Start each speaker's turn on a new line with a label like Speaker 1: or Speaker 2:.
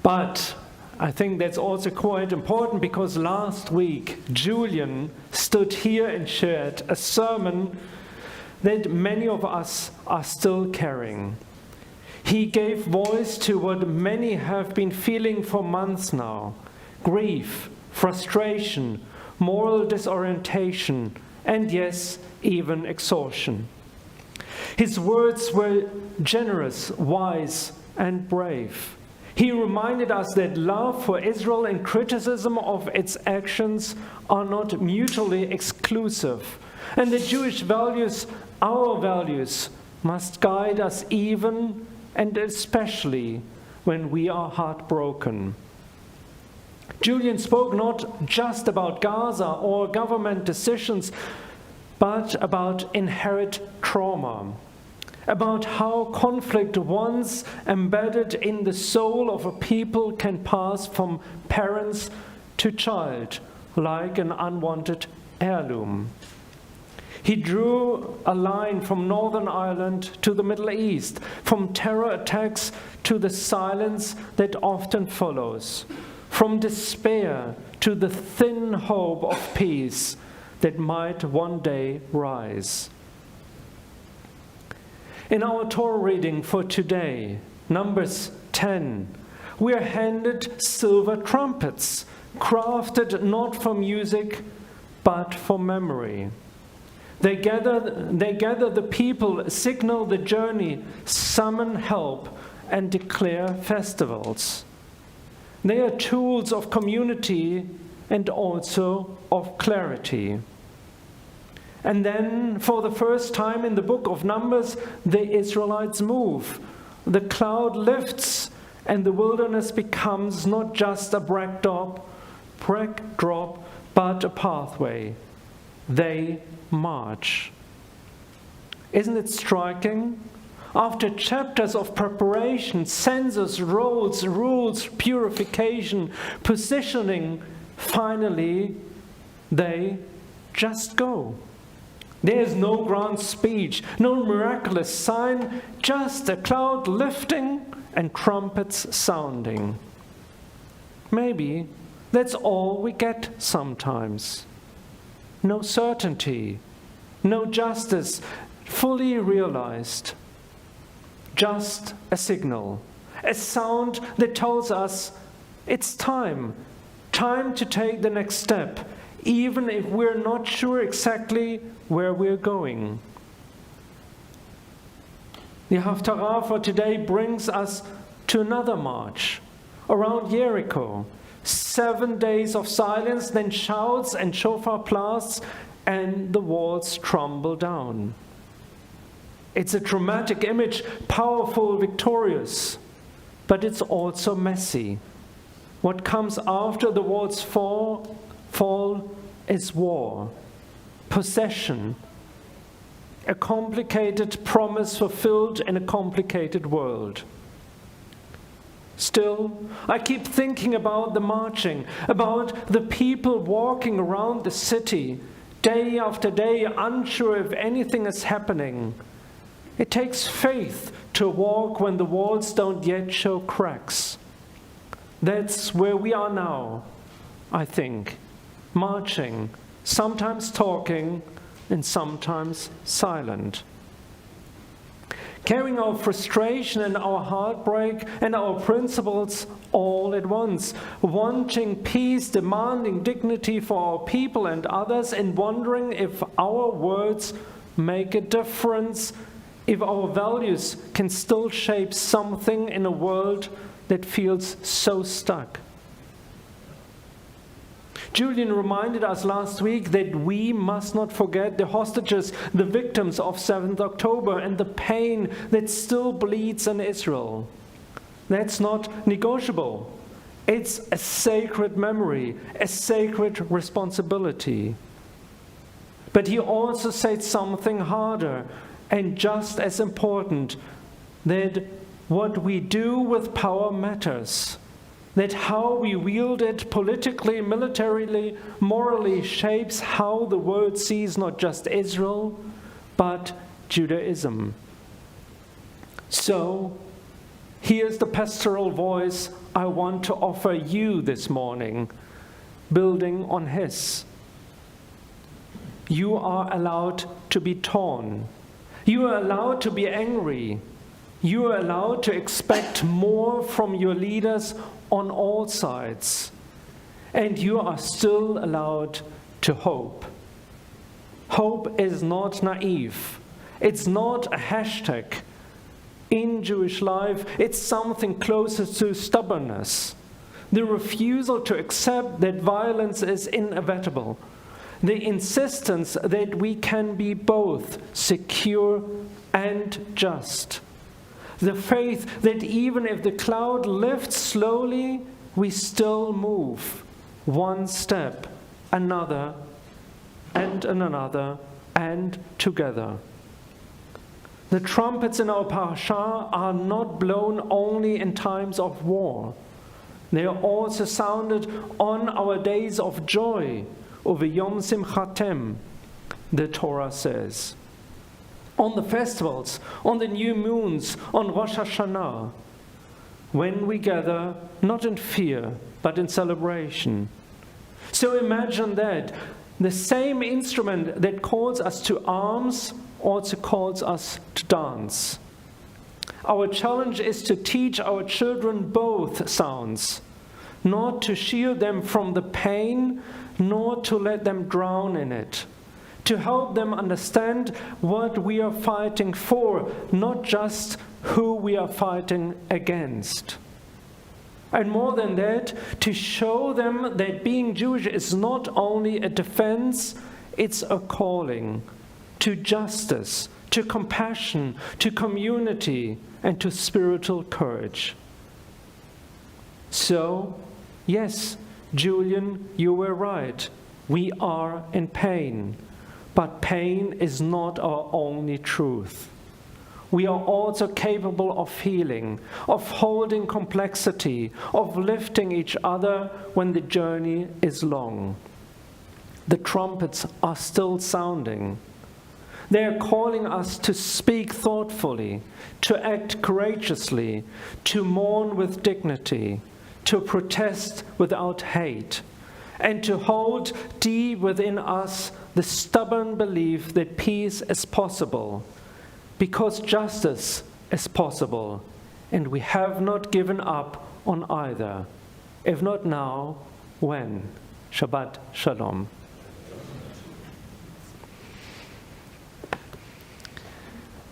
Speaker 1: But I think that's also quite important, because last week Julian stood here and shared a sermon that many of us are still carrying. He gave voice to what many have been feeling for months now: grief, frustration, moral disorientation, and yes, even exhaustion. His words were generous, wise, and brave. He reminded us that love for Israel and criticism of its actions are not mutually exclusive, and that Jewish values, our values, must guide us even and especially when we are heartbroken. Julian spoke not just about Gaza or government decisions, but about inherent trauma, about how conflict once embedded in the soul of a people can pass from parents to child, like an unwanted heirloom. He drew a line from Northern Ireland to the Middle East, from terror attacks to the silence that often follows, from despair to the thin hope of peace that might one day rise. In our Torah reading for today, Numbers 10, we are handed silver trumpets, crafted not for music, but for memory. They gather the people, signal the journey, summon help, and declare festivals. They are tools of community and also of clarity. And then, for the first time in the book of Numbers, the Israelites move. The cloud lifts, and the wilderness becomes not just a backdrop, but a pathway. They march. Isn't it striking? After chapters of preparation, census, roads, rules, purification, positioning, finally, they just go. There is no grand speech, no miraculous sign, just a cloud lifting and trumpets sounding. Maybe that's all we get sometimes. No certainty, no justice fully realized. Just a signal, a sound that tells us it's time to take the next step, even if we're not sure exactly where we're going. The Haftarah for today brings us to another march around Jericho. 7 days of silence, then shouts and shofar blasts, and the walls crumble down. It's a dramatic image, powerful, victorious, but it's also messy. What comes after the walls fall is war, possession, a complicated promise fulfilled in a complicated world. Still, I keep thinking about the marching, about the people walking around the city, day after day, unsure if anything is happening. It takes faith to walk when the walls don't yet show cracks. That's where we are now, I think, marching, sometimes talking and sometimes silent. Carrying our frustration and our heartbreak and our principles all at once, wanting peace, demanding dignity for our people and others, and wondering if our words make a difference, if our values can still shape something in a world that feels so stuck. Julian reminded us last week that we must not forget the hostages, the victims of 7th October, and the pain that still bleeds in Israel. That's not negotiable. It's a sacred memory, a sacred responsibility. But he also said something harder and just as important, that what we do with power matters. That how we wield it politically, militarily, morally shapes how the world sees not just Israel, but Judaism. So, Here's the pastoral voice I want to offer you this morning, building on his. You are allowed to be torn. You are allowed to be angry. You are allowed to expect more from your leaders on all sides. And you are still allowed to hope. Hope is not naive. It's not a hashtag in Jewish life. It's something closer to stubbornness. The refusal to accept that violence is inevitable. The insistence that we can be both secure and just. The faith that even if the cloud lifts slowly, we still move one step, another, and another, and together. The trumpets in our parasha are not blown only in times of war. They are also sounded on our days of joy, over Yom Simchatem, the Torah says. On the festivals, on the new moons, on Rosh Hashanah, when we gather not in fear, but in celebration. So imagine that the same instrument that calls us to arms also calls us to dance. Our challenge is to teach our children both sounds, not to shield them from the pain, nor to let them drown in it, to help them understand what we are fighting for, not just who we are fighting against. And more than that, to show them that being Jewish is not only a defense, it's a calling to justice, to compassion, to community, and to spiritual courage. So, yes, Julian, you were right. We are in pain. But pain is not our only truth. We are also capable of healing, of holding complexity, of lifting each other when the journey is long. The trumpets are still sounding. They are calling us to speak thoughtfully, to act courageously, to mourn with dignity, to protest without hate, and to hold deep within us the stubborn belief that peace is possible, because justice is possible, and we have not given up on either. If not now, when? Shabbat Shalom.